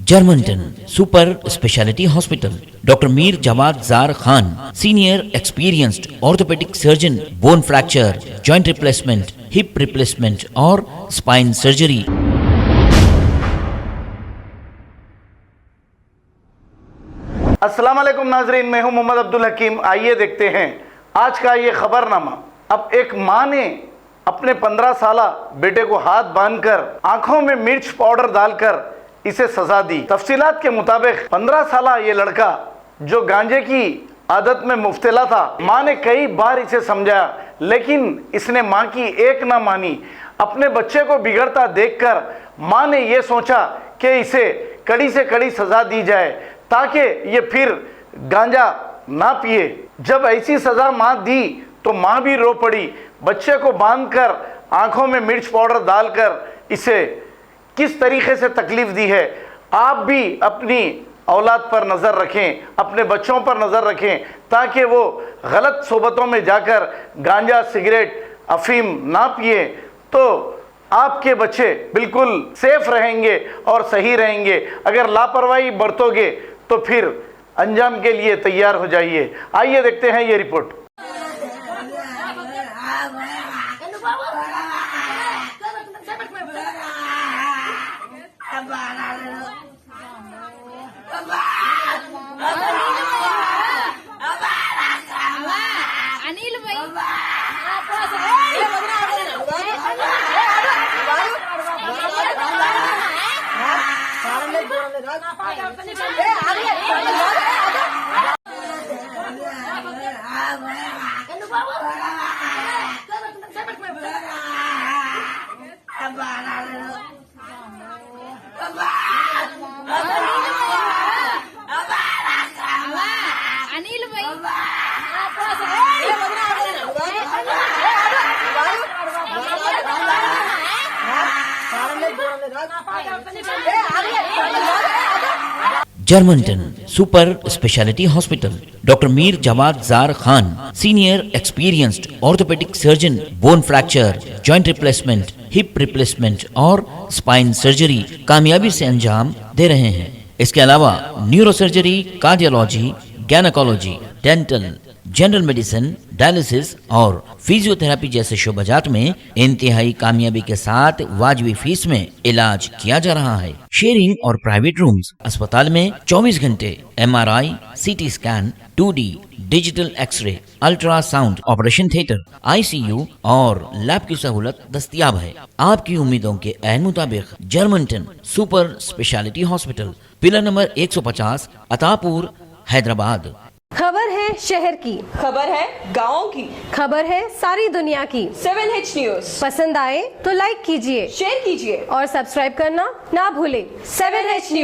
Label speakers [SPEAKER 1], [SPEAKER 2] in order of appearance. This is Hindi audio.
[SPEAKER 1] Germanton super speciality hospital, doctor Mir Jawad Jar Khan, senior experienced orthopaedic surgeon, bone fracture, joint replacement, hip replacement और स्पाइन सर्जरी।
[SPEAKER 2] अस्सलाम वालेकुम नाजरीन, मैं हूं मोहम्मद अब्दुल हकीम। आइए देखते हैं आज का ये खबरनामा। अब एक माँ ने अपने 15 साला बेटे को हाथ बांधकर आंखों में मिर्च पाउडर डालकर इसे सजा दी। तफसीलात के मुताबिक 15 साला ये लड़का जो गांजे की आदत में मुब्तला था, माँ ने कई बार इसे समझाया, लेकिन इसने माँ की एक ना मानी। अपने बच्चे को बिगड़ता देखकर माँ ने ये सोचा कि इसे कड़ी से कड़ी सजा दी जाए ताकि ये फिर गांजा ना पिए। जब ऐसी सजा माँ दी तो माँ भी रो पड़ी। बच्चे को बांधकर आंखों में मिर्च पाउडर डालकर इसे किस तरीके से तकलीफ दी है। आप भी अपनी औलाद पर नज़र रखें, अपने बच्चों पर नज़र रखें ताकि वो गलत सोबतों में जाकर गांजा, सिगरेट, अफीम ना पिए, तो आपके बच्चे बिल्कुल सेफ रहेंगे और सही रहेंगे। अगर लापरवाही बरतोगे तो फिर अंजाम के लिए तैयार हो जाइए। आइए देखते हैं ये रिपोर्ट।
[SPEAKER 3] अनिल भाई अनिल भाई
[SPEAKER 1] Germanten super speciality hospital, doctor Mir Jawad Jar Khan, senior experienced orthopaedic surgeon, bone fracture, joint replacement, hip replacement और स्पाइन सर्जरी कामयाबी से अंजाम दे रहे हैं। इसके अलावा neuro surgery, cardiology, gynaecology, dental, general medicine, dialysis और फिजियोथेरेपी जैसे शोबाजात में इंतहाई कामयाबी के साथ वाजिबी फीस में इलाज किया जा रहा है। शेयरिंग और प्राइवेट रूम्स, अस्पताल में 24 घंटे MRI, CT scan, 2D digital X ray, ultrasound, operation theatre, ICU और लैब की सहूलत दस्तयाब है। आपकी उम्मीदों के ऐन मुताबिक Germanten super speciality hospital, pillar number 150, Attapur, Hyderabad.
[SPEAKER 4] खबर है शहर की,
[SPEAKER 5] खबर है गाँव की,
[SPEAKER 4] खबर है सारी दुनिया की।
[SPEAKER 5] 7H न्यूज
[SPEAKER 4] पसंद आए तो लाइक कीजिए,
[SPEAKER 5] शेयर कीजिए
[SPEAKER 4] और सब्सक्राइब करना ना भूलें।
[SPEAKER 5] 7H news.